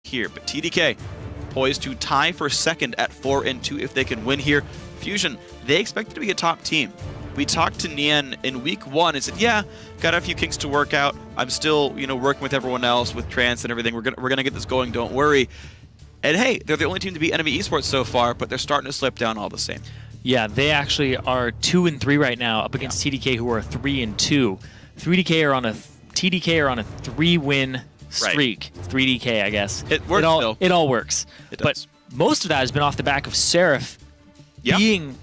here. But TDK poised to tie for second at 4-2 if they can win here. Fusion, they expected to be a top team. We talked to Nian in week 1 and said, yeah, got a few kinks to work out. I'm still, working with everyone else with Trance and everything. We're gonna get this going, don't worry. And hey, they're the only team to beat Enemy Esports so far, but they're starting to slip down all the same. Yeah, they actually are 2-3 right now up against TDK, who are 3-2. TDK are on a 3-win streak. Right. 3DK, I guess. It works. It all works. It does. But most of that has been off the back of Seraph being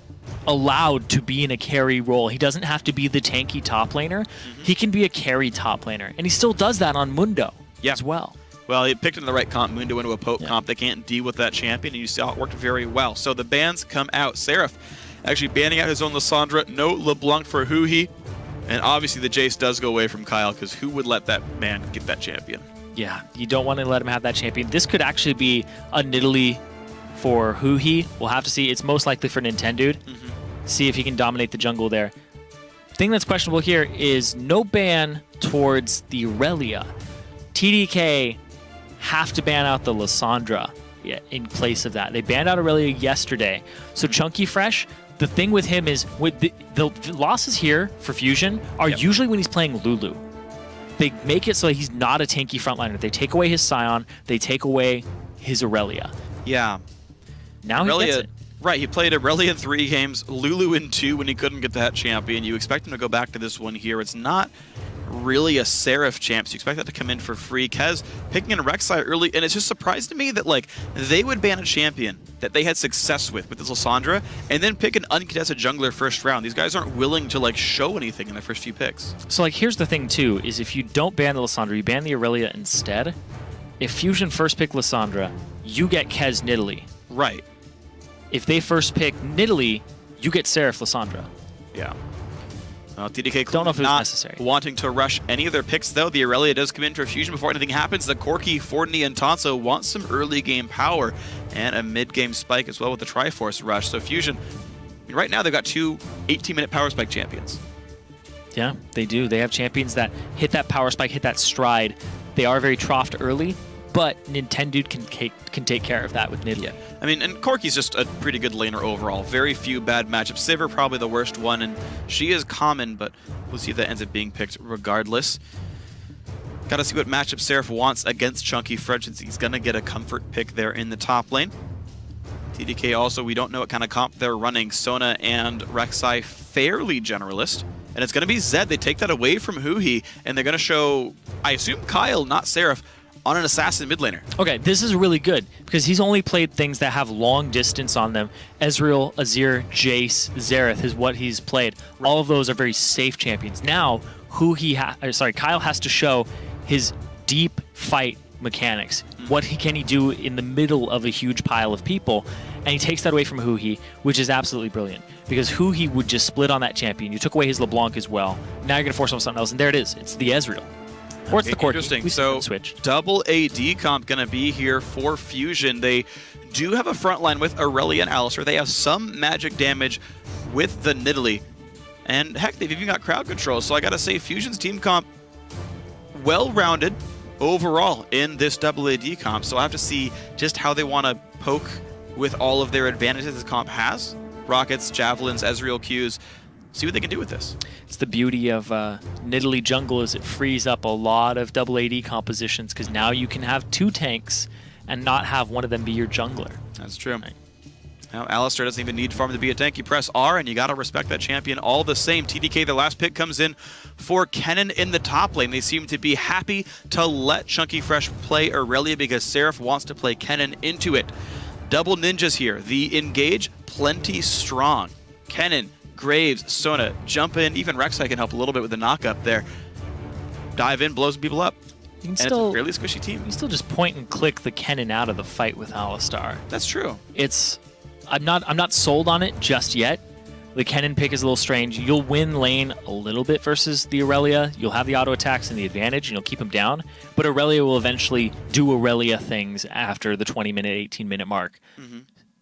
allowed to be in a carry role. He doesn't have to be the tanky top laner. He can be a carry top laner, and he still does that on Mundo as well. Well, he picked in the right comp, Mundo into a poke comp. They can't deal with that champion, and you saw it worked very well. So the bans come out. Seraph actually banning out his own Lissandra. No LeBlanc for Huhi. And obviously the Jace does go away from Kyle, because who would let that man get that champion? Yeah, you don't want to let him have that champion. This could actually be a Nidalee for Huhi. We'll have to see. It's most likely for Nintendude. See if he can dominate the jungle there. The thing that's questionable here is no ban towards the Aurelia. TDK have to ban out the Lissandra in place of that. They banned out Aurelia yesterday. So Chunky Fresh, the thing with him is with the losses here for Fusion are usually when he's playing Lulu. They make it so he's not a tanky frontliner. They take away his Scion. They take away his Aurelia. Yeah. Now Aurelia, he gets it. Right, he played Aurelia in 3 games, Lulu in 2 when he couldn't get that champion. You expect him to go back to this one here. It's not really a Seraph champ, so you expect that to come in for free. Kez picking in Rek'Sai early, and it's just surprised to me that they would ban a champion that they had success with this Lissandra, and then pick an uncontested jungler first round. These guys aren't willing to show anything in their first few picks. So here's the thing too, is if you don't ban the Lissandra, you ban the Aurelia instead. If Fusion first pick Lissandra, you get Kez Nidalee. Right. If they first pick Nidalee, you get Seraph Lissandra. Yeah. TDK don't know if it was not necessary. Wanting to rush any of their picks, though. The Aurelia does come in for Fusion before anything happens. The Corki, Fortney, and Tonso want some early game power and a mid-game spike as well with the Triforce rush. So Fusion, right now they've got 2 18-minute power spike champions. Yeah, they do. They have champions that hit that power spike, hit that stride. They are very troughed early, but Nintendude can take care of that with Nidalee. Yeah. I mean, and Corki's just a pretty good laner overall. Very few bad matchups. Sivir probably the worst one, and she is common, but we'll see if that ends up being picked regardless. Got to see what matchup Seraph wants against Chunky Fresh, since he's going to get a comfort pick there in the top lane. TDK also, we don't know what kind of comp they're running. Sona and Rek'Sai fairly generalist. And it's going to be Zed. They take that away from Huhi, and they're going to show, I assume, Kyle, not Seraph, on an assassin mid laner. Okay, this is really good because he's only played things that have long distance on them. Ezreal, Azir, Jace, Xerath is what he's played. Right. All of those are very safe champions. Now, Kyle has to show his deep fight mechanics. What can he do in the middle of a huge pile of people? And he takes that away from Huhi, which is absolutely brilliant because Huhi would just split on that champion. You took away his LeBlanc as well. Now you're going to force him on something else, and there it is. It's the Ezreal. Or it's the Corki. Interesting. So switch. Double AD comp going to be here for Fusion. They do have a front line with Aurelia and Alistar. They have some magic damage with the Nidalee. And heck, they've even got crowd control. So I got to say, Fusion's team comp, well-rounded overall in this double AD comp. So I have to see just how they want to poke with all of their advantages this comp has. Rockets, Javelins, Ezreal Qs. See what they can do with this. It's the beauty of Nidalee jungle is it frees up a lot of double AD compositions because now you can have 2 tanks and not have one of them be your jungler. That's true. Right. Now, Alistar doesn't even need farm to be a tank. You press R and you got to respect that champion all the same. TDK, the last pick comes in for Kennen in the top lane. They seem to be happy to let Chunky Fresh play Aurelia because Seraph wants to play Kennen into it. Double ninjas here. The engage, plenty strong. Kennen, Graves, Sona, jump in. Even Rek'Sai can help a little bit with the knock-up there. Dive in, blows people up. You can and it's a fairly squishy team. You can still just point and click the Kennen out of the fight with Alistar. That's true. I'm not sold on it just yet. The Kennen pick is a little strange. You'll win lane a little bit versus the Aurelia. You'll have the auto attacks and the advantage, and you'll keep him down. But Aurelia will eventually do Aurelia things after the 20-minute, 18-minute mark.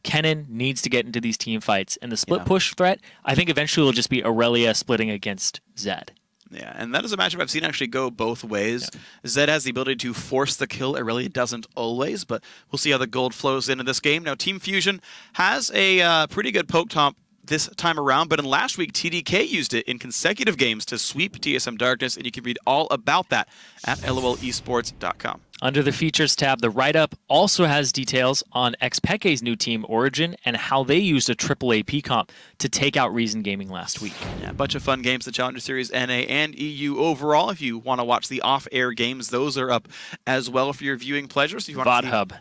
Kennen needs to get into these team fights, and the split push threat, I think eventually will just be Aurelia splitting against Zed. Yeah, and that is a matchup I've seen actually go both ways. Yeah. Zed has the ability to force the kill. Irelia doesn't always, but we'll see how the gold flows into this game. Now, Team Fusion has a pretty good poke top this time around, but in last week, TDK used it in consecutive games to sweep TSM Darkness, and you can read all about that at lolesports.com. Under the Features tab, the write-up also has details on XPeke's new team, Origin, and how they used a triple AP comp to take out Reason Gaming last week. Yeah, a bunch of fun games, the Challenger Series, NA and EU overall. If you want to watch the off-air games, those are up as well for your viewing pleasure. So if you want VOD Hub.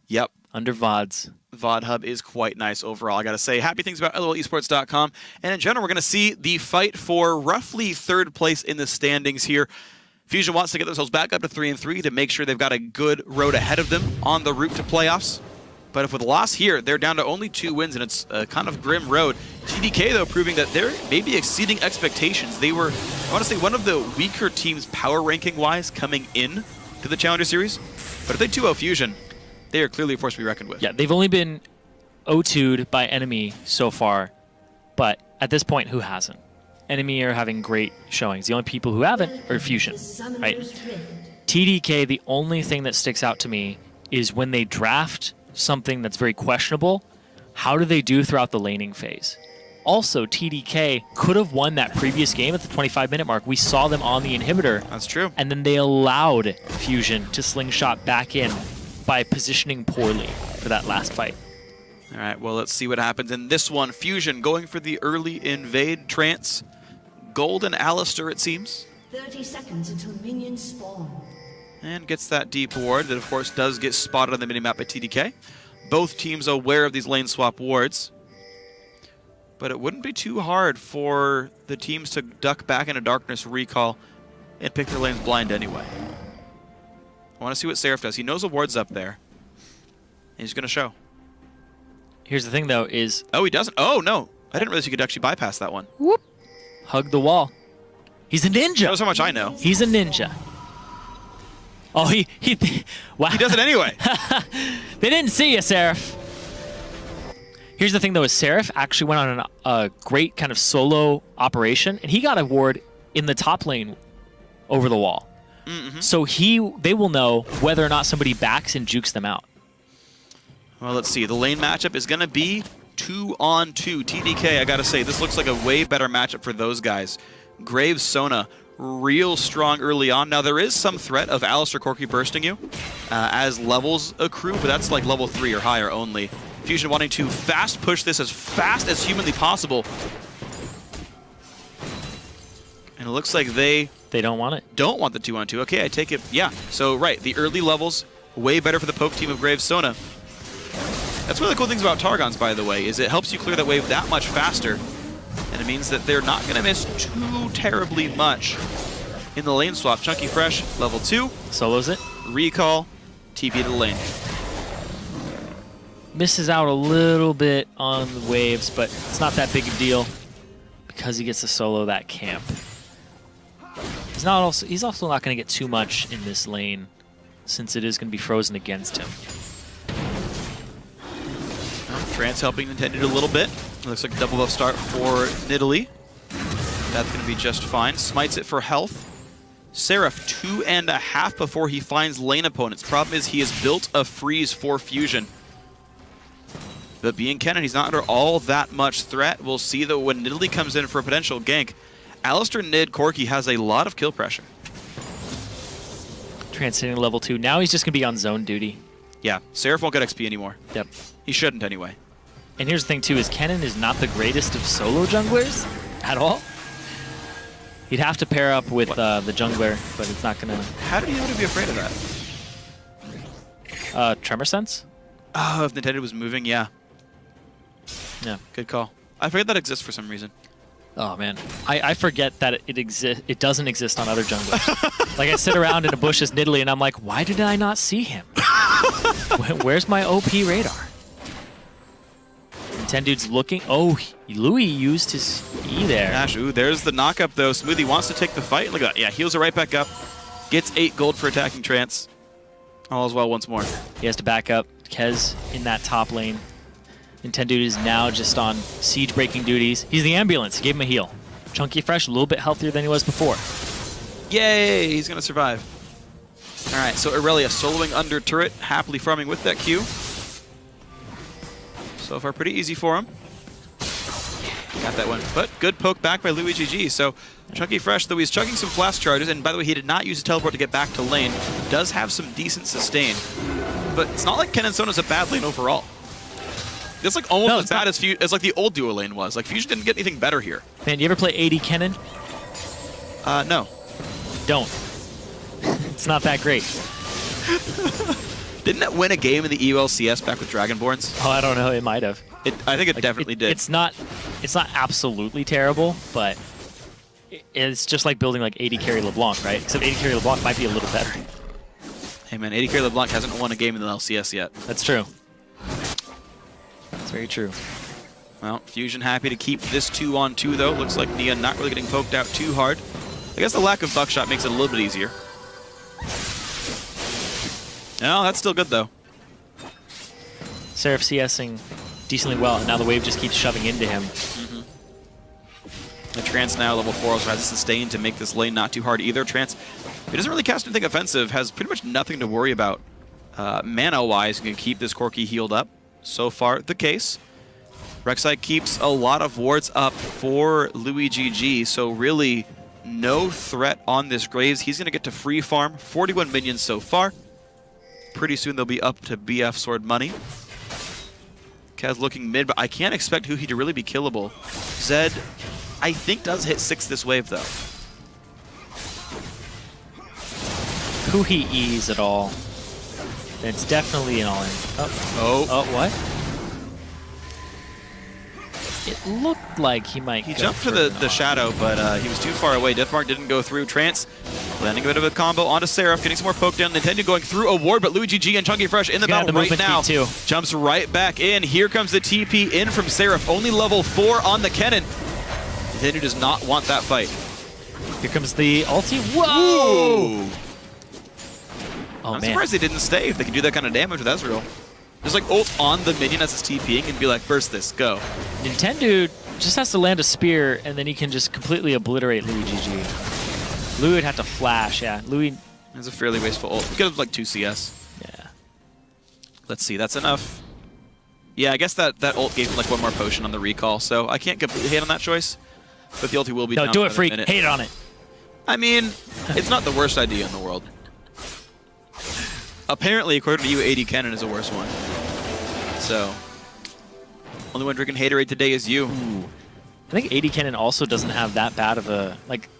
Yep. Under VODs. VOD Hub is quite nice overall. I got to say, happy things about lolesports.com. And in general, we're going to see the fight for roughly third place in the standings here. Fusion wants to get themselves back up to 3-3 to make sure they've got a good road ahead of them on the route to playoffs. But if with a loss here, they're down to only 2 wins, and it's a kind of grim road. TDK, though, proving that they're maybe exceeding expectations. They were, I want to say, one of the weaker teams power ranking-wise coming in to the Challenger Series. But if they 2-0 Fusion, they are clearly a force to be reckoned with. Yeah, they've only been 0-2'd by Enemy so far, but at this point, who hasn't? Enemy are having great showings. The only people who haven't are Fusion, right? TDK, the only thing that sticks out to me is when they draft something that's very questionable, how do they do throughout the laning phase? Also, TDK could have won that previous game at the 25-minute mark. We saw them on the inhibitor. That's true. And then they allowed Fusion to slingshot back in by positioning poorly for that last fight. All right, well, let's see what happens in this one. Fusion going for the early invade trance. Golden Alistair, it seems. 30 seconds until minions spawn. And gets that deep ward that, of course, does get spotted on the minimap by TDK. Both teams aware of these lane swap wards. But it wouldn't be too hard for the teams to duck back into Darkness, recall, and pick their lanes blind anyway. I want to see what Seraph does. He knows a ward's up there. And he's going to show. Here's the thing, though, is... Oh, he doesn't? Oh, no. I didn't realize you could actually bypass that one. Whoop. Hug the wall. He's a ninja. That was how much I know. He's a ninja. Oh, wow. He does it anyway. They didn't see you, Seraph. Here's the thing, though, is Seraph actually went on a great kind of solo operation, and he got a ward in the top lane over the wall. Mm-hmm. So they will know whether or not somebody backs and jukes them out. Well, let's see. The lane matchup is going to be 2-on-2. TDK, I got to say, this looks like a way better matchup for those guys. Graves, Sona, real strong early on. Now, there is some threat of Alistair Corky bursting you as levels accrue, but that's like level 3 or higher only. Fusion wanting to fast push this as fast as humanly possible. And it looks like they don't want it. Don't want the 2-on-2. Okay, I take it. Yeah, so right, the early levels, way better for the poke team of Graves, Sona. That's one of the cool things about Targons, by the way, is it helps you clear that wave that much faster. And it means that they're not going to miss too terribly much in the lane swap. Chunky Fresh, level 2. Solos it. Recall, TP to the lane. Misses out a little bit on the waves, but it's not that big a deal because he gets to solo that camp. He's also not going to get too much in this lane since it is going to be frozen against him. Trance helping Nintendo a little bit. Looks like a double buff start for Nidalee. That's going to be just fine. Smites it for health. Seraph 2.5 before he finds lane opponents. Problem is he has built a freeze for Fusion. But being Kennen, he's not under all that much threat. We'll see though when Nidalee comes in for a potential gank. Alistair, Nid, Corky has a lot of kill pressure. Transcending level 2. Now he's just going to be on zone duty. Yeah, Seraph won't get XP anymore. Yep. He shouldn't anyway. And here's the thing, too, is Kennen is not the greatest of solo junglers at all. He'd have to pair up with the jungler, but it's not going to... How did he know to be afraid of that? Tremor Sense? Oh, if Nintendo was moving, yeah. Yeah. Good call. I forget that exists for some reason. Oh, man. I forget that it doesn't exist on other junglers. Like, I sit around in a bush as Nidalee, and I'm like, why did I not see him? Where's my OP radar? Nintendo's looking. Oh, Louis used his E there. Gosh, ooh, there's the knockup, though. Smoothie wants to take the fight. Look at that. Yeah, heals it right back up. Gets 8 gold for attacking Trance. All is well once more. He has to back up. Kez in that top lane. Nintendo is now just on siege breaking duties. He's the ambulance. He gave him a heal. Chunky Fresh, a little bit healthier than he was before. Yay, he's going to survive. All right, so Irelia soloing under turret, happily farming with that Q. So far, pretty easy for him. Got that one, but good poke back by Louis GG. So Chunky Fresh, though he's chugging some flash charges, and by the way, he did not use a teleport to get back to lane, does have some decent sustain. But it's not like Ken and Sona's a bad lane overall. It's like almost as bad as like the old duo lane was. Like Fusion didn't get anything better here. Man, you ever play AD Kennen? No. Don't. It's not that great. Didn't it win a game in the EULCS back with Dragonborns? Oh, I don't know. It might have. I think it definitely did. It's not absolutely terrible, but it's just like building like AD carry LeBlanc, right? Except AD carry LeBlanc might be a little better. Hey man, AD carry LeBlanc hasn't won a game in the LCS yet. That's true. That's very true. Well, Fusion happy to keep this 2-on-2 though. Looks like Nia not really getting poked out too hard. I guess the lack of buckshot makes it a little bit easier. No, that's still good though. Seraph CSing decently well, and now the wave just keeps shoving into him. The Trance now level 4 also has a sustain to make this lane not too hard either. Trance, he doesn't really cast anything offensive, has pretty much nothing to worry about mana-wise. Can keep this Corki healed up. So far, the case. Rek'Sai keeps a lot of wards up for Louis GG, so really no threat on this Graves. He's going to get to free farm. 41 minions so far. Pretty soon they'll be up to BF Sword money. Kaz looking mid, but I can't expect Huhi to really be killable. Zed, I think, does hit 6 this wave, though. Huhi E's at all. It's definitely an all-in. Oh, what? It looked like he might He jumped for the shadow, but he was too far away. Deathmark didn't go through. Trance landing a bit of a combo onto Seraph, getting some more poke down. Nintendo going through a ward, but Louis GG and Chunky Fresh in the battle right now. Jumps right back in. Here comes the TP in from Seraph. Only level 4 on the Kennen. Nintendo does not want that fight. Here comes the ulti. Whoa! Ooh. Oh, I'm man. surprised they didn't stay if they can do that kind of damage with Ezreal. Just like ult on the minion as it's TPing and be like, burst this, go. Nintendo just has to land a spear, and then he can just completely obliterate Louis GG. Louis would have to flash, yeah. Louis... It's a fairly wasteful ult. We could have like 2 CS. Yeah. Let's see, that's enough. Yeah, I guess that ult gave him like 1 more potion on the recall, so I can't completely hate on that choice. But the ulti will be down. No, do it, in a Freak. minute. Hate on it. I mean, it's not the worst idea in the world. Apparently, according to you, AD Kennen is the worst one. So, only one drinking haterade today is you. Ooh. I think AD Kennen also doesn't have that bad of a, like,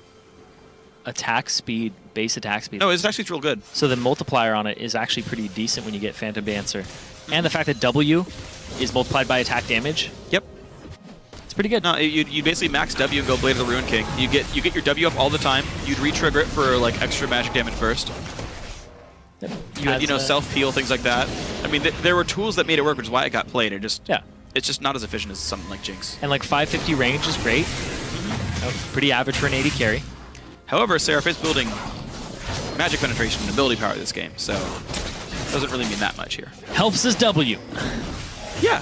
attack speed, base attack speed. No, it's actually real good. So the multiplier on it is actually pretty decent when you get Phantom Dancer. And the fact that W is multiplied by attack damage. Yep. It's pretty good. No, you basically max W and go Blade of the Ruin King. You get your W up all the time. You'd re-trigger it for like extra magic damage burst. You know, self-peel, things like that. I mean, there were tools that made it work, which is why it got played. It's just not as efficient as something like Jinx. And like 550 range is great. Pretty average for an AD carry. However, Seraph is building magic penetration and ability power this game, so it doesn't really mean that much here. Helps his W. Yeah.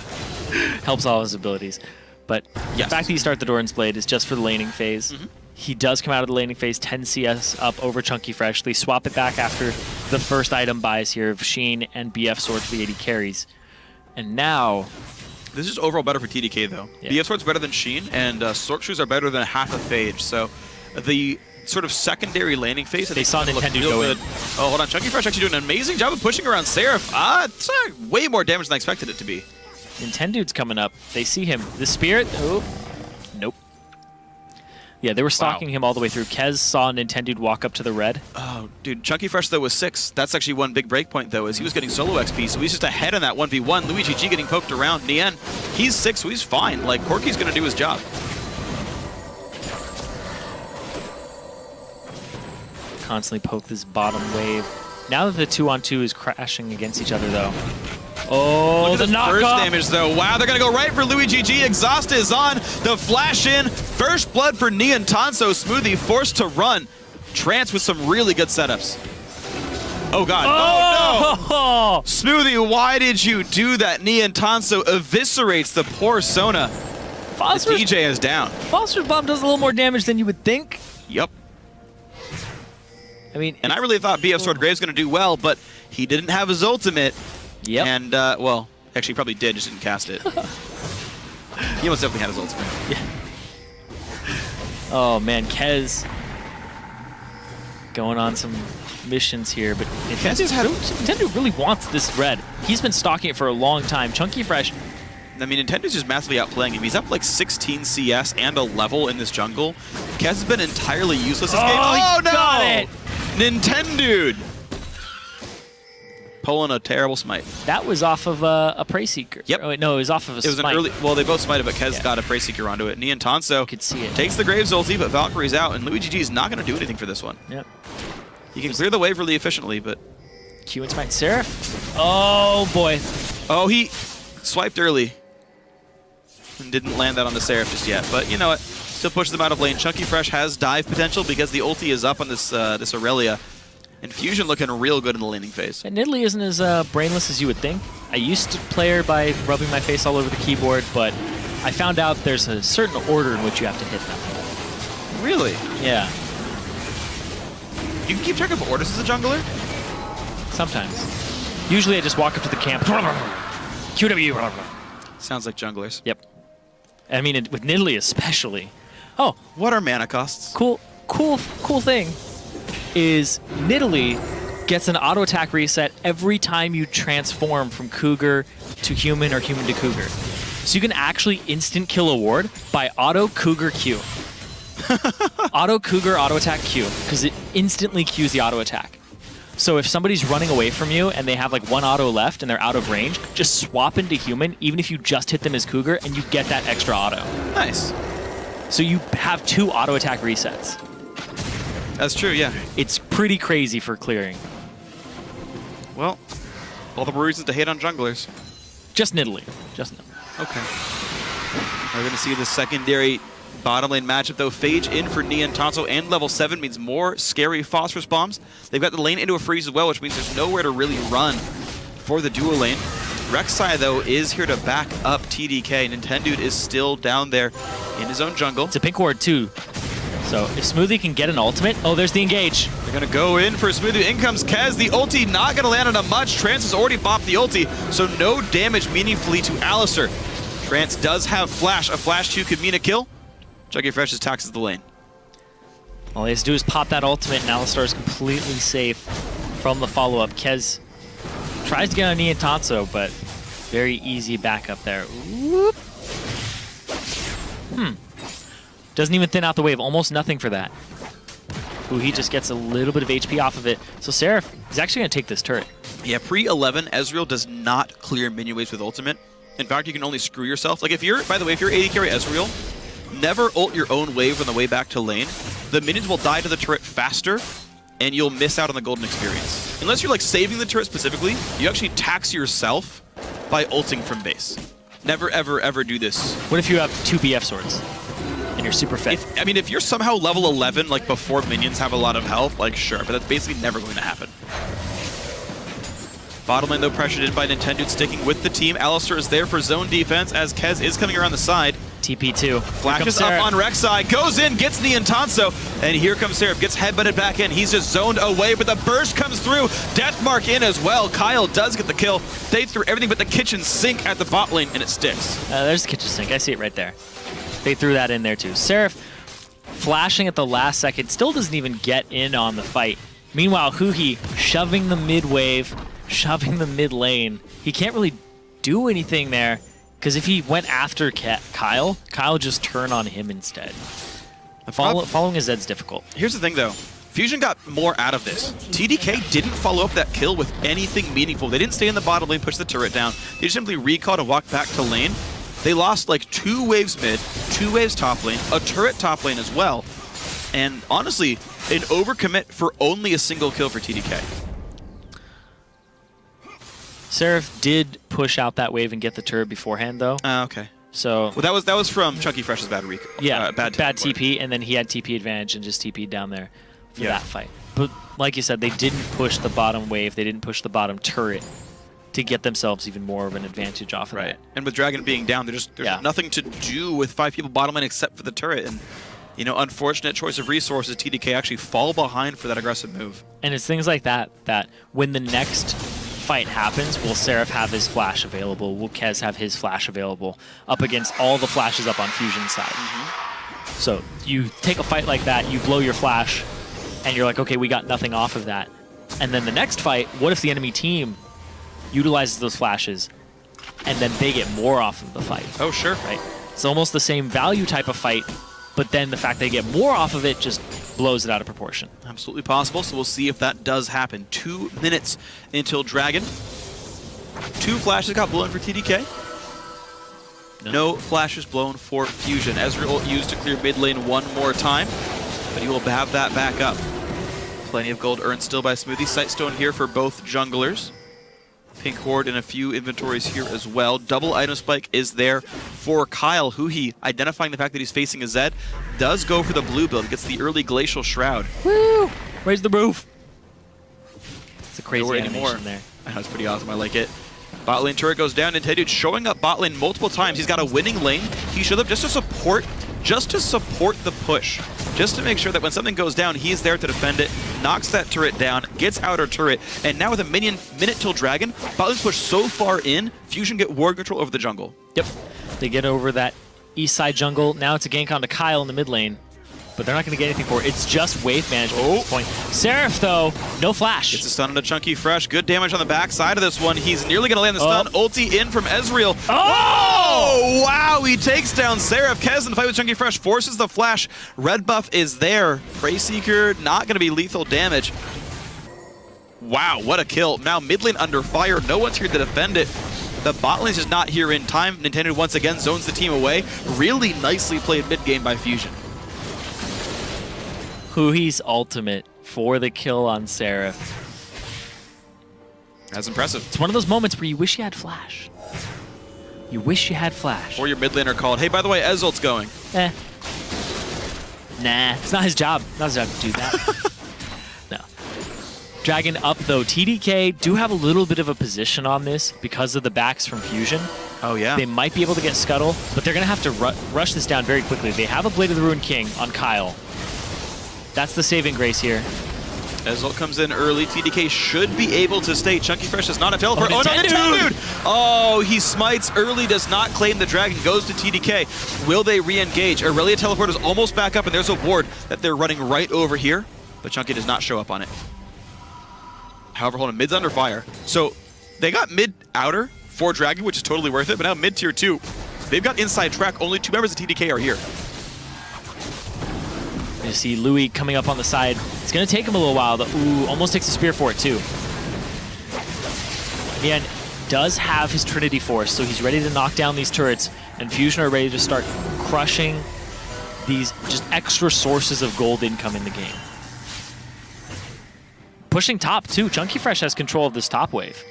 Helps all his abilities. But the fact that you start the Doran's Blade is just for the laning phase. He does come out of the laning phase 10 CS up over Chunky Fresh. They swap it back after the first item buys here of Sheen and BF Sword for the AD carries. And now... This is overall better for TDK, though. Yeah. BF Sword's better than Sheen, and Sork Shoes are better than half a Phage. So the sort of secondary laning phase... They saw Nintendo go in. Oh, hold on. Chunky Fresh actually doing an amazing job of pushing around Seraph. It's way more damage than I expected it to be. Nintendo's coming up. They see him. The Spirit... Oh, nope. Yeah, they were stalking him all the way through. Kez saw Nintendo walk up to the red. Oh, dude, Chunky Fresh, though, was 6. That's actually one big breakpoint, though, is he was getting solo XP, so he's just ahead on that 1v1. Louis GG getting poked around. Nien, he's 6, so he's fine. Like, Corki's going to do his job. Constantly poke this bottom wave. Now that the 2-on-2 is crashing against each other, though. Oh, the knockoff! Burst damage, though. Wow, they're going to go right for Louis GG. Exhaust is on. The flash in. First blood for Nia and Tanso. Smoothie forced to run. Trance with some really good setups. Oh, God. Oh, no! Smoothie, why did you do that? Nia and Tanso eviscerates the poor Sona. The DJ is down. Foster's Bomb does a little more damage than you would think. Yep. I mean, And I really thought BF Sword Graves was going to do well, but he didn't have his ultimate. Yep. And, well, actually, he probably did, just didn't cast it. He almost definitely had his ultimate. Yeah. Oh, man, Kez going on some missions here, but Nintendo really wants this red. He's been stalking it for a long time. Chunky Fresh. I mean, Nintendo's just massively outplaying him. He's up like 16 CS and a level in this jungle. Kez has been entirely useless this game. Oh, no! Got it! Nintendo! Pulling a terrible smite. That was off of a Prey Seeker. Yep. Oh, wait, no, it was off of a It was smite. an early. Well, they both smited, but Kez got a Prey Seeker onto it. Nian Tanso could see it. takes the Graves ulti, but Valkyrie's out, and Luigi G is not going to do anything for this one. Yep. He can clear the wave really efficiently, but... Q and smite Seraph. Oh, boy. Oh, he swiped early. And didn't land that on the Seraph just yet. But you know what? Still pushes them out of lane. Chunky Fresh has dive potential because the ulti is up on this this Aurelia. And Fusion looking real good in the laning phase. And Nidalee isn't as brainless as you would think. I used to play her by rubbing my face all over the keyboard, but I found out there's a certain order in which you have to hit them. Really? Yeah. You can keep track of orders as a jungler? Sometimes. Usually I just walk up to the camp. QW. Sounds like junglers. Yep. I mean, with Nidalee especially. Oh, What are mana costs? cool thing is Nidalee gets an auto attack reset every time you transform from Cougar to human or human to Cougar. So you can actually instant kill a ward by auto Cougar Q. Auto Cougar auto attack Q, because it instantly Qs the auto attack. So if somebody's running away from you and they have like one auto left and they're out of range, just swap into human, even if you just hit them as Cougar, and you get that extra auto. Nice. So you have 2 auto attack resets. That's true, yeah. It's pretty crazy for clearing. Well, all the reasons to hate on junglers. Just Nidalee. Just Nidalee. Okay. We're going to see the secondary bottom lane matchup, though. Phage in for Nian Tanso, and level 7 means more scary phosphorus bombs. They've got the lane into a freeze as well, which means there's nowhere to really run for the dual lane. Rek'Sai, though, is here to back up TDK. Nintendo is still down there in his own jungle. It's a pink ward, too. So if Smoothie can get an ultimate... Oh, there's the engage. They're going to go in for Smoothie. In comes Kez. The ulti not going to land on him much. Trance has already bopped the ulti, so no damage meaningfully to Alistar. Trance does have Flash. A Flash 2 could mean a kill. Chunky Fresh just taxes the lane. All he has to do is pop that ultimate, and Alistar is completely safe from the follow-up. Kez tries to get on Nian Tanso, but very easy backup there. Whoop. Doesn't even thin out the wave. Almost nothing for that. Ooh, he just gets a little bit of HP off of it. So Seraph is actually going to take this turret. Yeah, pre-11, Ezreal does not clear minion waves with ultimate. In fact, you can only screw yourself. Like if you're, by the way, if you're AD carry Ezreal, never ult your own wave on the way back to lane. The minions will die to the turret faster, and you'll miss out on the golden experience. Unless you're like saving the turret specifically, you actually tax yourself by ulting from base. Never, ever, ever do this. What if you have 2 BF swords and you're super fit? If you're somehow level 11, like before minions have a lot of health, like sure, but that's basically never going to happen. Bottom lane, though, pressured in by Nintendo, sticking with the team. Alistar is there for zone defense as Kez is coming around the side. TP2. Flashes up on Rek'Sai, goes in, gets Nian Tanso, and here comes Seraph, gets headbutted back in. He's just zoned away, but the burst comes through. Deathmark in as well. Kyle does get the kill. They threw everything but the kitchen sink at the bot lane, and it sticks. There's the kitchen sink. I see it right there. They threw that in there too. Seraph flashing at the last second, still doesn't even get in on the fight. Meanwhile, Huhi shoving the mid wave, shoving the mid lane. He can't really do anything there, because if he went after Kyle would just turn on him instead. Following his Zed's difficult. Here's the thing, though. Fusion got more out of this. TDK didn't follow up that kill with anything meaningful. They didn't stay in the bottom lane, push the turret down. They just simply recalled and walked back to lane. They lost like 2 waves mid, 2 waves top lane, a turret top lane as well. And honestly, an overcommit for only a single kill for TDK. Seraph did push out that wave and get the turret beforehand, though. Okay. So Well, that was from Chunky Fresh's bad recall. yeah, bad TP, and then he had TP advantage and just TP'd down there for that fight. But like you said, they didn't push the bottom wave. They didn't push the bottom turret to get themselves even more of an advantage off of that. And with Dragon being down, there's nothing to do with 5 people bottom lane except for the turret. And you know, unfortunate choice of resources, TDK actually fall behind for that aggressive move. And it's things like that, that when the next fight happens, will Seraph have his flash available? Will Kez have his flash available up against all the flashes up on Fusion's side? So you take a fight like that, you blow your flash, and you're like, okay, we got nothing off of that. And then the next fight, what if the enemy team utilizes those flashes, and then they get more off of the fight? Oh, sure. Right? It's almost the same value type of fight, but then the fact they get more off of it just blows it out of proportion. Absolutely possible, so we'll see if that does happen. 2 minutes until Dragon. 2 flashes got blown for TDK. No flashes blown for Fusion. Ezreal used to clear mid lane one more time, but he will have that back up. Plenty of gold earned still by Smoothie. Sightstone here for both junglers. Pink Horde and a few inventories here as well. Double item spike is there for Kyle, who he, identifying the fact that he's facing a Zed, does go for the blue build. Gets the early Glacial Shroud. Woo! Raise the roof. It's a crazy Nowhere animation anymore. there. That's pretty awesome. I like it. Bot lane turret goes down. Nintendude showing up bot lane multiple times. He's got a winning lane. He showed up just to support the push. Just to make sure that when something goes down, he's there to defend it, knocks that turret down, gets outer turret, and now with a minute till Dragon, bot lane's pushed so far in, Fusion get ward control over the jungle. Yep. They get over that east side jungle. Now it's a gank onto Kyle in the mid lane, but they're not going to get anything for it. It's just wave management at this point. Seraph, though, no flash. Gets a stun on a Chunky Fresh. Good damage on the back side of this one. He's nearly going to land the stun. Ulti in from Ezreal. Oh! Wow, he takes down Seraph. Kez in the fight with Chunky Fresh forces the flash. Red buff is there. Prey Seeker not going to be lethal damage. Wow, what a kill. Now mid lane under fire. No one's here to defend it. The bot lane is just not here in time. Nintendo once again zones the team away. Really nicely played mid game by Fusion. Huhi's ultimate for the kill on Seraph. That's impressive. It's one of those moments where you wish you had flash. You wish you had flash. Or your mid laner called, hey, by the way, Ezreal's going. Nah, it's not his job. Not his job to do that. No. Dragon up, though. TDK do have a little bit of a position on this because of the backs from Fusion. Oh, yeah. They might be able to get Scuttle, but they're going to have to rush this down very quickly. They have a Blade of the Ruined King on Kyle. That's the saving grace here. Ezreal comes in early. TDK should be able to stay. Chunky Fresh is not a teleport. Oh, Nintendude! Oh, he smites early, does not claim the dragon, goes to TDK. Will they re-engage? Aurelia teleport is almost back up, and there's a ward that they're running right over here, but Chunky does not show up on it. However, hold on, mid's under fire. So they got mid outer for Dragon, which is totally worth it, but now mid tier 2. They've got inside track. Only 2 members of TDK are here. You see Louis coming up on the side. It's going to take him a little while. Ooh, almost takes a spear for it, too. Again, does have his Trinity Force, so he's ready to knock down these turrets, and Fusion are ready to start crushing these just extra sources of gold income in the game. Pushing top, too. Chunky Fresh has control of this top wave.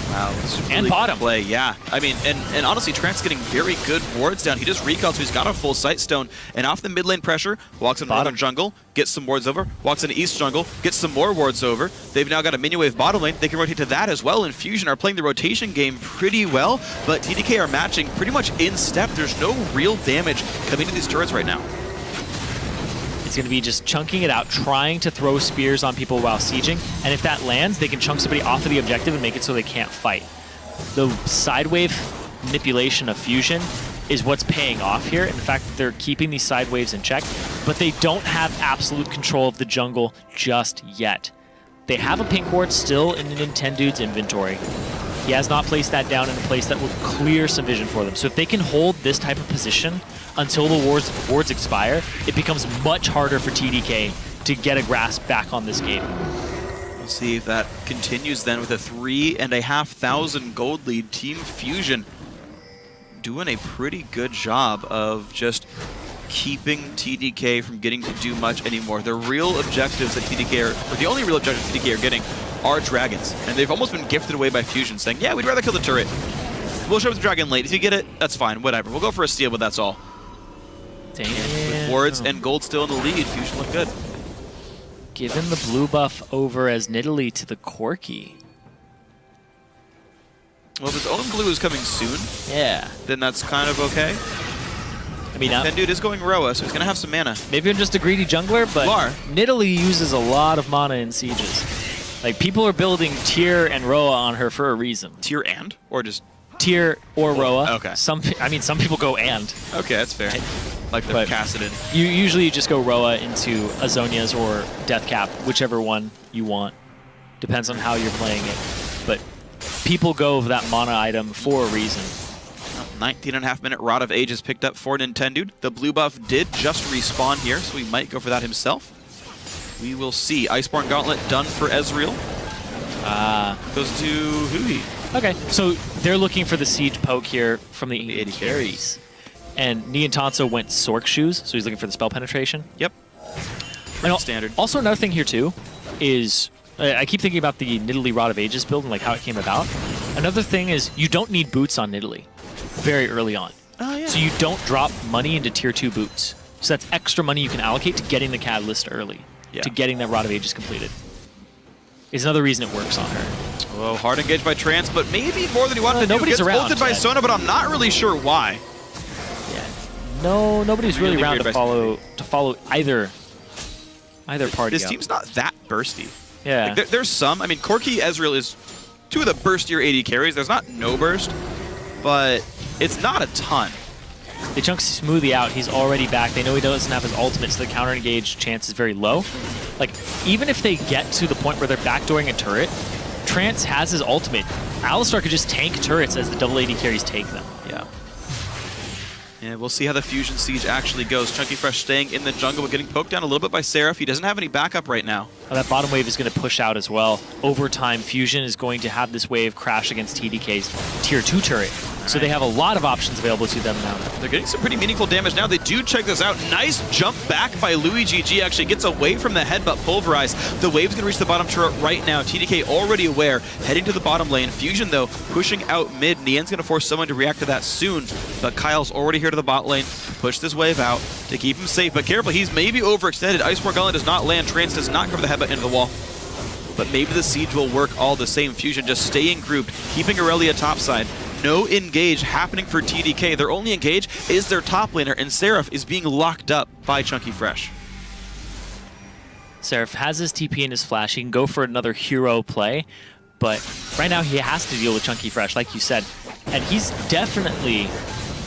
Wow, this is really and bottom play, yeah. I mean, and honestly, Trent's getting very good wards down. He just recalls, so he's got a full sight stone, and off the mid lane pressure, walks into northern jungle, gets some wards over, walks into east jungle, gets some more wards over. They've now got a minion wave bottom lane. They can rotate to that as well, and Fusion are playing the rotation game pretty well, but TDK are matching pretty much in step. There's no real damage coming to these turrets right now. It's going to be just chunking it out, trying to throw spears on people while sieging. And if that lands, they can chunk somebody off of the objective and make it so they can't fight. The side wave manipulation of Fusion is what's paying off here. In fact, they're keeping these side waves in check, but they don't have absolute control of the jungle just yet. They have a Pink Ward still in the Nintendude's inventory. He has not placed that down in a place that will clear some vision for them. So if they can hold this type of position until the wards expire, it becomes much harder for TDK to get a grasp back on this game. We'll see if that continues then with a 3,500 gold lead. Team Fusion doing a pretty good job of just keeping TDK from getting to do much anymore. The real objectives that TDK are, or the only real objectives TDK are getting are dragons. And they've almost been gifted away by Fusion, saying, yeah, we'd rather kill the turret. We'll show up the dragon late. If you get it, that's fine, whatever. We'll go for a steal, but that's all. Damn. With wards and gold still in the lead, Fusion look good. Given the blue buff over as Nidalee to the Corki. Well, if his own blue is coming soon, yeah, then that's kind of okay. I mean, Dude is going Roa, so he's going to have some mana. maybe I'm just a greedy jungler, but Nidalee uses a lot of mana in sieges. Like, people are building Tyr and Roa on her for a reason. Tyr and? Or just... Tyr or Roa. Okay. Some people go and. Okay, that's fair. Like the Cassidon. You usually just go Roa into Azonias or Deathcap, whichever one you want. Depends on how you're playing it. But people go with that mana item for a reason. 19.5-minute Rod of Ages picked up for Nintendo. The blue buff did just respawn here, so he might go for that himself. We will see. Iceborne Gauntlet done for Ezreal. Goes to Hui. Okay, so they're looking for the siege poke here from the 80 carries. And Niantanso went Sork Shoes, so he's looking for the spell penetration. Yep. And standard. Also, another thing here, too, is I keep thinking about the Nidalee Rod of Ages build and like how it came about. Another thing is you don't need boots on Nidalee very early on. Oh, yeah. So you don't drop money into tier 2 boots. So that's extra money you can allocate to getting the catalyst early, to getting that Rod of Ages completed. Is another reason it works on her. Well, hard engaged by Trance, but maybe more than he wanted to do. Nobody's Gets around ulted by Sona, but I'm not really sure why. Yeah. No, nobody's really around to follow either party. This team's not that bursty. Yeah. Like, there's some. I mean, Corki Ezreal is two of the burstier 80 carries. There's not no burst, but it's not a ton. They chunk Smoothie out. He's already back. They know he doesn't have his ultimate, so the counter engage chance is very low. Like, even if they get to the point where they're backdooring a turret, Trance has his ultimate. Alistar could just tank turrets as the double 80 carries take them. Yeah. Yeah, we'll see how the Fusion Siege actually goes. Chunky Fresh staying in the jungle, but getting poked down a little bit by Seraph. He doesn't have any backup right now. Oh, that bottom wave is going to push out as well. Over time, Fusion is going to have this wave crash against TDK's tier 2 turret. So they have a lot of options available to them now. They're getting some pretty meaningful damage now. They do check this out. Nice jump back by Louis GG. Actually gets away from the headbutt pulverize. The wave's going to reach the bottom turret right now. TDK already aware, heading to the bottom lane. Fusion, though, pushing out mid. Nien's going to force someone to react to that soon. But Kyle's already here to the bot lane. Push this wave out to keep him safe. But careful, he's maybe overextended. Iceborne Gauntlet does not land. Trance does not cover the headbutt into the wall. But maybe the siege will work all the same. Fusion just staying grouped, keeping Aurelia topside. No engage happening for TDK. Their only engage is their top laner, and Seraph is being locked up by Chunky Fresh. Seraph has his TP and his flash. He can go for another hero play, but right now he has to deal with Chunky Fresh, like you said. And he's definitely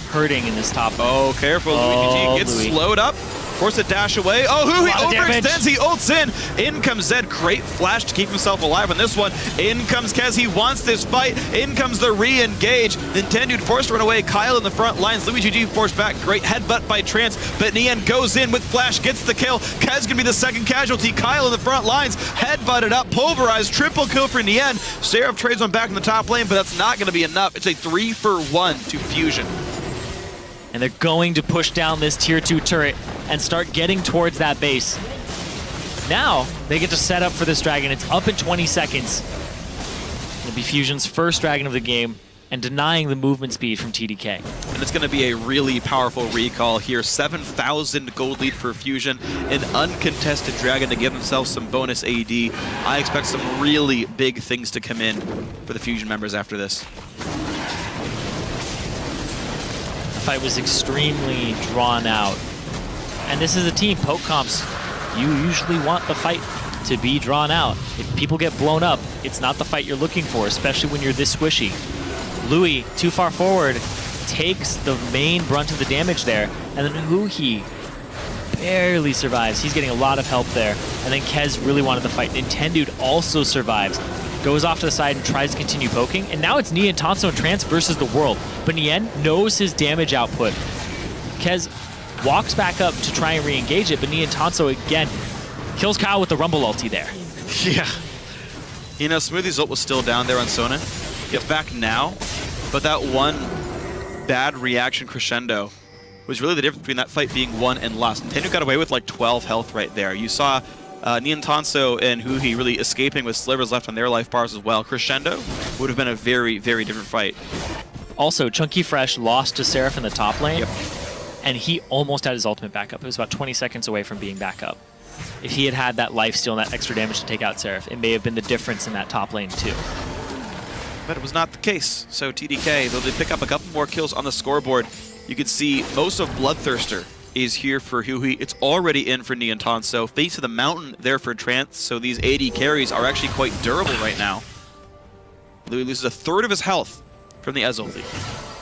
hurting in this top. Oh, careful. Louis GG gets slowed up. Force a dash away. Oh, who he overextends. He ults in. In comes Zed. Great flash to keep himself alive on this one. In comes Kez. He wants this fight. In comes the re-engage. Nintendo forced to run away. Kyle in the front lines. Louis GG forced back. Great headbutt by Trance. But Nien goes in with flash. Gets the kill. Kez going to be the second casualty. Kyle in the front lines. Headbutted up. Pulverized. Triple kill for Nien. Seraph trades one back in the top lane, but that's not going to be enough. It's a 3-for-1 to Fusion. And they're going to push down this tier 2 turret and start getting towards that base. Now, they get to set up for this dragon. It's up in 20 seconds. It'll be Fusion's first dragon of the game and denying the movement speed from TDK. And it's going to be a really powerful recall here. 7,000 gold lead for Fusion. An uncontested dragon to give themselves some bonus AD. I expect some really big things to come in for the Fusion members after this. The fight was extremely drawn out. And this is a team, poke comps, you usually want the fight to be drawn out. If people get blown up, it's not the fight you're looking for, especially when you're this squishy. Louis, too far forward, takes the main brunt of the damage there, and then Huhi barely survives. He's getting a lot of help there. And then Kez really wanted the fight. Nintendo also survives. Goes off to the side and tries to continue poking. And now it's Niantanso and Trance versus the world. But Nien knows his damage output. Kez walks back up to try and re-engage it, but Niantanso again kills Kyle with the Rumble ulti there. Yeah. You know, Smoothie's ult was still down there on Sona. Gets back now, but that one bad reaction crescendo was really the difference between that fight being won and lost. Nintendo got away with like 12 health right there. You saw Niantanso and Huhi really escaping with slivers left on their life bars as well. Crescendo would have been a very, very different fight. Also, Chunky Fresh lost to Seraph in the top lane, Yep. and he almost had his ultimate back up. It was about 20 seconds away from being back up. If he had had that lifesteal and that extra damage to take out Seraph, it may have been the difference in that top lane too. But it was not the case. So TDK, they'll pick up a couple more kills on the scoreboard You can see most of Bloodthirster is here for Huhi. It's already in for Niantanso. Face of the Mountain there for Trance, so these AD carries are actually quite durable right now. Louis loses a third of his health from the Ez ulti.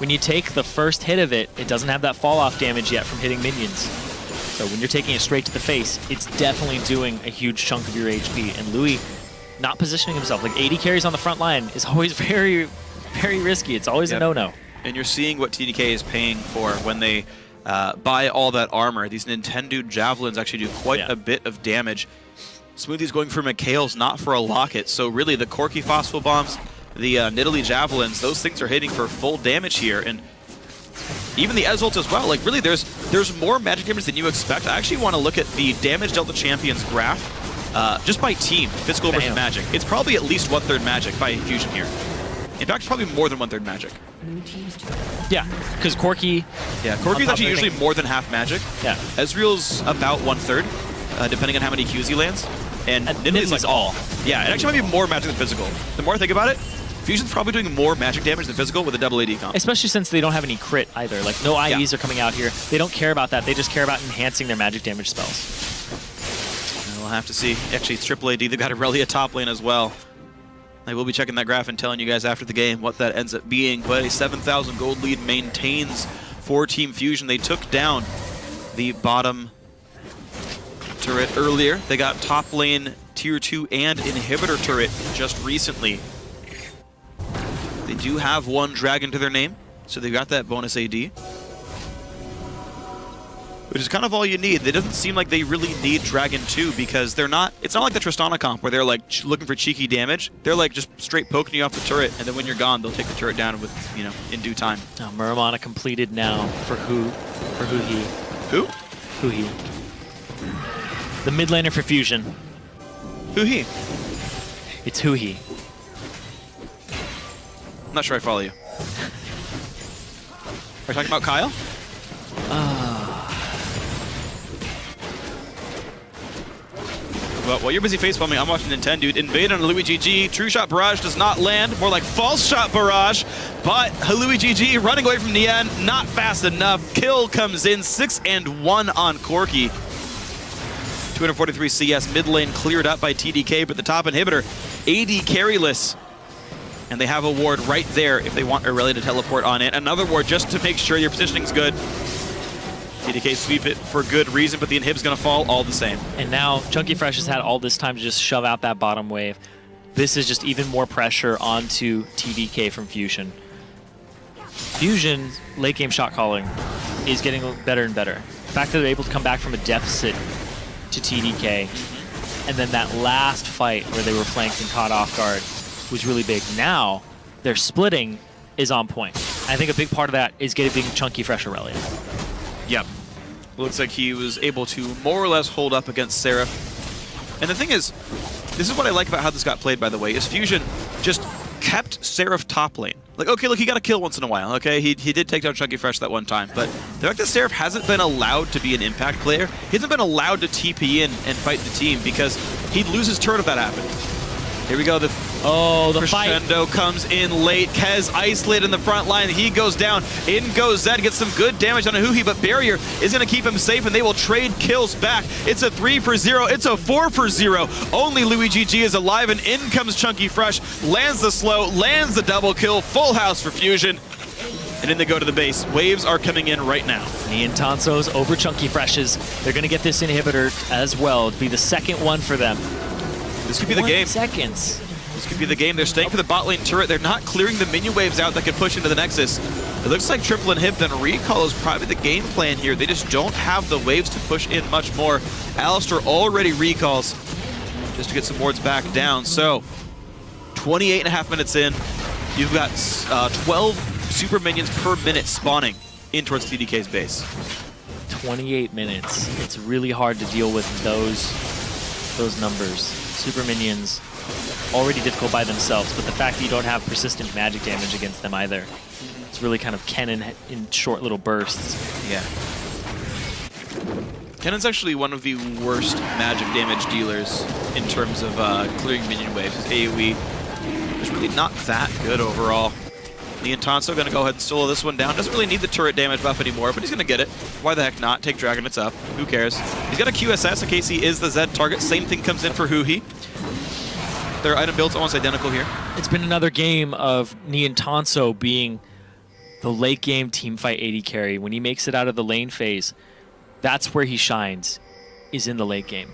When you take the first hit of it, it doesn't have that fall-off damage yet from hitting minions. So when you're taking it straight to the face, it's definitely doing a huge chunk of your HP. And Louis not positioning himself. Like 80 carries on the front line is always very, very risky. It's always a no-no. And you're seeing what TDK is paying for when they buy all that armor. These Nintendo Javelins actually do quite a bit of damage. Smoothie's going for Mikhail's, not for a Locket. So really the Corki Phosphor Bombs, the Nidalee Javelins, those things are hitting for full damage here. And even the Ez ult as well. Like really there's more magic damage than you expect. I actually want to look at the damage dealt to champions graph just by team, physical versus magic. It's probably at least 1/3 magic by Fusion here. In fact, it's probably more than 1/3 magic. Yeah, because Corki... Yeah, Corki's actually usually more than half magic. Yeah. Ezreal's about 1/3, depending on how many Qs he lands. And Nidalee's like all. Yeah, it actually might be more magic than physical. The more I think about it, Fusion's probably doing more magic damage than physical with a double AD comp. Especially since they don't have any crit either. Like, no IEs are coming out here. They don't care about that. They just care about enhancing their magic damage spells. And we'll have to see. Actually, it's triple AD. They've got Aurelia top lane as well. I will be checking that graph and telling you guys after the game what that ends up being. But a 7,000 gold lead maintains for Team Fusion. They took down the bottom turret earlier. They got top lane tier 2 and inhibitor turret just recently. They do have one dragon to their name, so they've got that bonus AD. Which is kind of all you need. It doesn't seem like they really need Dragon 2 because they're not, it's not like the Tristana comp where they're like looking for cheeky damage. They're like just straight poking you off the turret, and then when you're gone, they'll take the turret down with, you know, in due time. Oh, Muramana completed now for Huhi. Who? Huhi. The mid laner for Fusion. Huhi. It's Huhi. I'm not sure I follow you. Are you talking about Kyle? Well, while you're busy facepalming, I'm watching Nintendo. Dude, invade on Louis GG. True shot barrage does not land. More like false shot barrage. But Louis GG running away from Nian. Not fast enough. Kill comes in. 6 and 1 on Corki. 243 CS. Mid lane cleared up by TDK, but the top inhibitor, AD carryless. And they have a ward right there if they want Aurelia to teleport on it. Another ward just to make sure your positioning's good. TDK sweep it for good reason, but the inhib's gonna fall all the same. And now Chunky Fresh has had all this time to just shove out that bottom wave. This is just even more pressure onto TDK from Fusion. Fusion's late game shot calling is getting better and better. The fact that they're able to come back from a deficit to TDK, and then that last fight where they were flanked and caught off guard was really big. Now, their splitting is on point. I think a big part of that is getting Chunky Fresh Aurelia. Yep. Looks like he was able to more or less hold up against Seraph. And the thing is, this is what I like about how this got played, by the way, is Fusion just kept Seraph top lane. Like, okay, look, he got a kill once in a while, okay? He did take down Chunky Fresh that one time, but the fact that Seraph hasn't been allowed to be an impact player, he hasn't been allowed to TP in and fight the team because he'd lose his turret if that happened. Here we go, the crescendo comes in late. Kez isolated in the front line. He goes down. In goes Zed. Gets some good damage on a Huhi, but Barrier is going to keep him safe, and they will trade kills back. It's a 3 for 0. It's a 4 for 0. Only Louis GG is alive, and in comes Chunky Fresh. Lands the slow, lands the double kill. Full house for Fusion. And then they go to the base. Waves are coming in right now. Niantanso's over Chunky Fresh's. They're going to get this inhibitor as well. It'll be the second one for them. This could be the game. 1 seconds. This could be the game. They're staying for the bot lane turret. They're not clearing the minion waves out that could push into the Nexus. It looks like triple inhib, then recall is probably the game plan here. They just don't have the waves to push in much more. Alistar already recalls just to get some wards back down. So, 28.5 minutes in, you've got 12 super minions per minute spawning in towards TDK's base. 28 minutes. It's really hard to deal with those numbers. Super minions, already difficult by themselves, but the fact that you don't have persistent magic damage against them either. It's really kind of Kennen in short little bursts. Yeah. Kennen's actually one of the worst magic damage dealers in terms of clearing minion waves. His AoE is really not that good overall. Niantanso going to go ahead and solo this one down. Doesn't really need the turret damage buff anymore, but he's going to get it. Why the heck not? Take Dragon, it's up. Who cares? He's got a QSS in case he is the Zed target. Same thing comes in for Huhi. Their item build's almost identical here. It's been another game of Niantanso being the late game teamfight AD carry. When he makes it out of the lane phase, that's where he shines, is in the late game.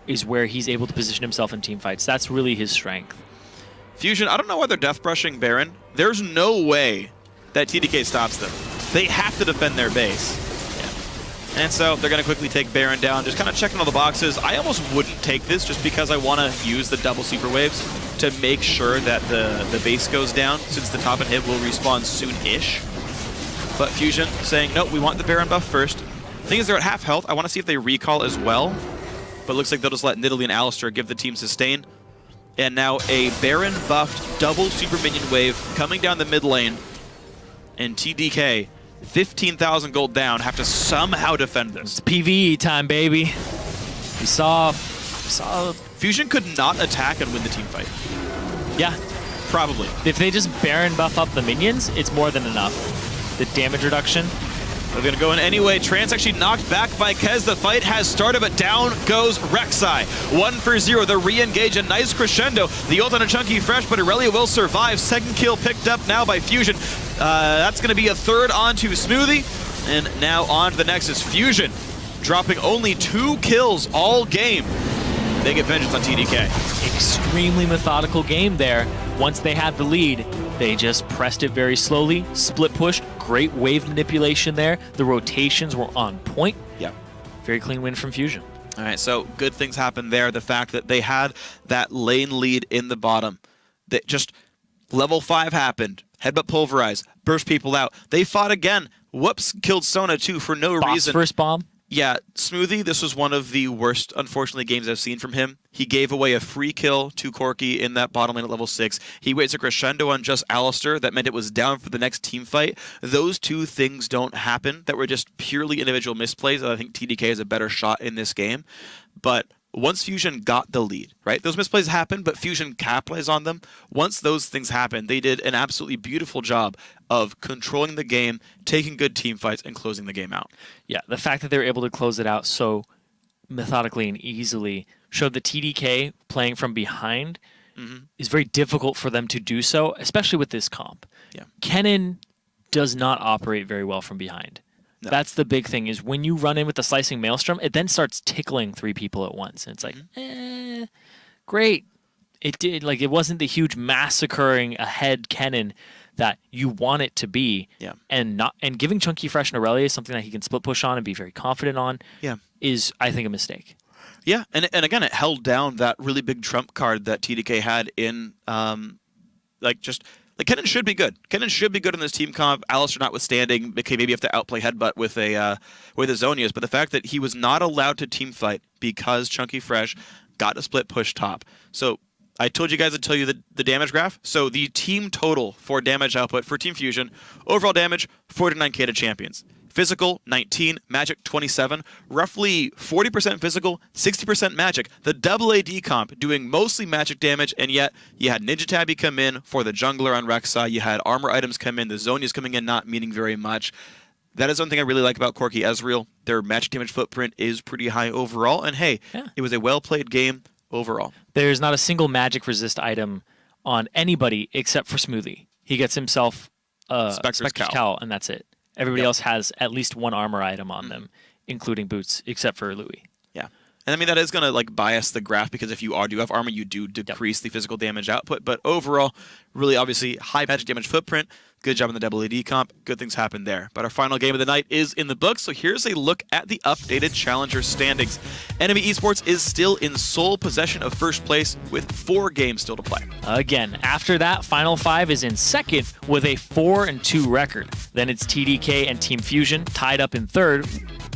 Is where he's able to position himself in team fights. That's really his strength. Fusion, I don't know why they're death brushing Baron. There's no way that TDK stops them. They have to defend their base. Yeah. And so they're going to quickly take Baron down, just kind of checking all the boxes. I almost wouldn't take this just because I want to use the double super waves to make sure that the base goes down, since the top inhib will respawn soon-ish. But Fusion saying, no, we want the Baron buff first. Thing is, they're at half health. I want to see if they recall as well. But it looks like they'll just let Nidalee and Alistar give the team sustain. And now a Baron buffed double super minion wave coming down the mid lane. And TDK, 15,000 gold down, have to somehow defend this. It's PvE time, baby. We saw Fusion could not attack and win the team fight. Yeah. Probably. If they just Baron buff up the minions, it's more than enough. The damage reduction. They're going to go in anyway. Trance actually knocked back by Kez. The fight has started, but down goes Rek'Sai. 1 for 0. They re-engage. A nice crescendo. The ult on a Chunky Fresh, but Aurelia will survive. Second kill picked up now by Fusion. That's going to be a third onto Smoothie. And now on to the Nexus. Fusion dropping only 2 kills all game. They get vengeance on TDK. Extremely methodical game there. Once they had the lead, they just pressed it very slowly, split pushed, great wave manipulation there. The rotations were on point. Yeah. Very clean win from Fusion. All right, so good things happened there. The fact that they had that lane lead in the bottom. That just level 5 happened. Headbutt pulverize, burst people out. They fought again. Whoops, killed Sona too for no reason. First bomb. Yeah, Smoothie, this was one of the worst, unfortunately, games I've seen from him. He gave away a free kill to Corki in that bottom lane at level 6. He waits a crescendo on just Alistar. That meant it was down for the next team fight. Those two things don't happen that were just purely individual misplays. I think TDK has a better shot in this game. But once Fusion got the lead, right? Those misplays happened, but Fusion capitalized on them. Once those things happened, they did an absolutely beautiful job of controlling the game, taking good team fights, and closing the game out. Yeah, the fact that they were able to close it out so methodically and easily showed that TDK playing from behind is very difficult for them to do so, especially with this comp. Yeah. Kennen does not operate very well from behind. No. That's the big thing, is when you run in with the Slicing Maelstrom, it then starts tickling 3 people at once. And it's like, great. It wasn't the huge massacring ahead Kennen that you want it to be. Yeah. And giving Chunky Fresh and Aurelia something that he can split push on and be very confident on is, I think, a mistake. Yeah, and again, it held down that really big trump card that TDK had in, Kennen should be good. Kennen should be good in this team comp. Alistar notwithstanding, okay, maybe you have to outplay Headbutt with a Zonias, but the fact that he was not allowed to team fight because Chunky Fresh got a split push top. So I told you guys to tell you the damage graph. So the team total for damage output for Team Fusion, overall damage 49k to champions. Physical, 19. Magic, 27. Roughly 40% physical, 60% magic. The double AD comp doing mostly magic damage, and yet you had Ninja Tabby come in for the jungler on Rek'Sai. You had armor items come in. The Zonia's coming in, not meaning very much. That is one thing I really like about Corki Ezreal. Their magic damage footprint is pretty high overall, and hey, It was a well-played game overall. There's not a single magic resist item on anybody except for Smoothie. He gets himself Spectre's Cowl, and that's it. Everybody else has at least one armor item on them, including boots, except for Louis. Yeah. And I mean, that is going to bias the graph, because if you do have armor, you do decrease the physical damage output. But overall, really obviously high magic damage footprint. Good job on the double AD comp. Good things happened there. But our final game of the night is in the books. So here's a look at the updated Challenger standings. Enemy Esports is still in sole possession of first place with 4 games still to play. Again, after that, Final 5 is in second with a 4-2 record. Then it's TDK and Team Fusion tied up in third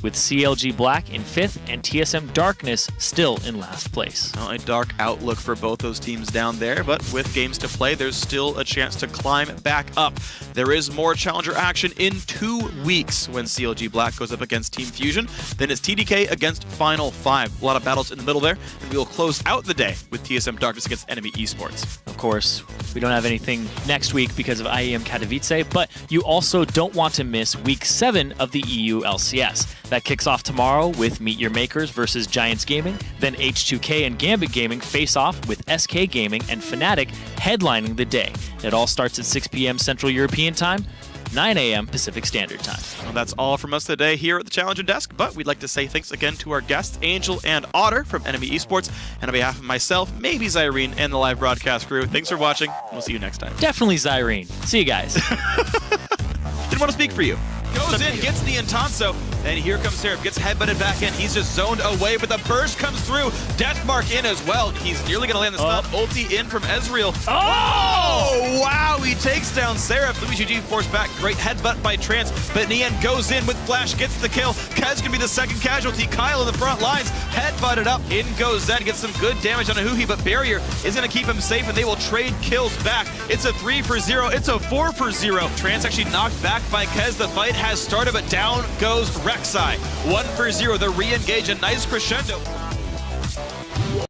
with CLG Black in 5th and TSM Darkness still in last place. Well, a dark outlook for both those teams down there, but with games to play, there's still a chance to climb back up. There is more Challenger action in 2 weeks when CLG Black goes up against Team Fusion. Then it's TDK against Final 5. A lot of battles in the middle there, and we will close out the day with TSM Darkness against Enemy Esports. Of course, we don't have anything next week because of IEM Katowice, but you also don't want to miss Week 7 of the EU LCS. That kicks off tomorrow with Meet Your Makers versus Giants Gaming, then H2K and Gambit Gaming face off with SK Gaming and Fnatic headlining the day. It all starts at 6 p.m. Central European Time, 9 a.m. Pacific Standard Time. Well, that's all from us today here at the Challenger Desk, but we'd like to say thanks again to our guests, Angel and Otter from Enemy Esports, and on behalf of myself, maybe Zyrene, and the live broadcast crew, thanks for watching. We'll see you next time. Definitely Zyrene. See you guys. Didn't want to speak for you. Goes in, gets the Entanso, and here comes Seraph. Gets headbutted back in. He's just zoned away, but the burst comes through. Deathmark in as well. He's nearly going to land the stun. Ulti in from Ezreal. Oh, wow. He takes down Seraph. Luigi G forced back. Great headbutt by Trance, but Nian goes in with Flash, gets the kill. Kez can be the second casualty. Kyle in the front lines. Headbutted up. In goes Zed. Gets some good damage on a Huhi, but Barrier is going to keep him safe, and they will trade kills back. It's a 3 for 0. It's a 4 for 0. Trance actually knocked back by Kez. The fight has started, but down goes Rek'Sai. 1 for 0. The re-engage, a nice crescendo.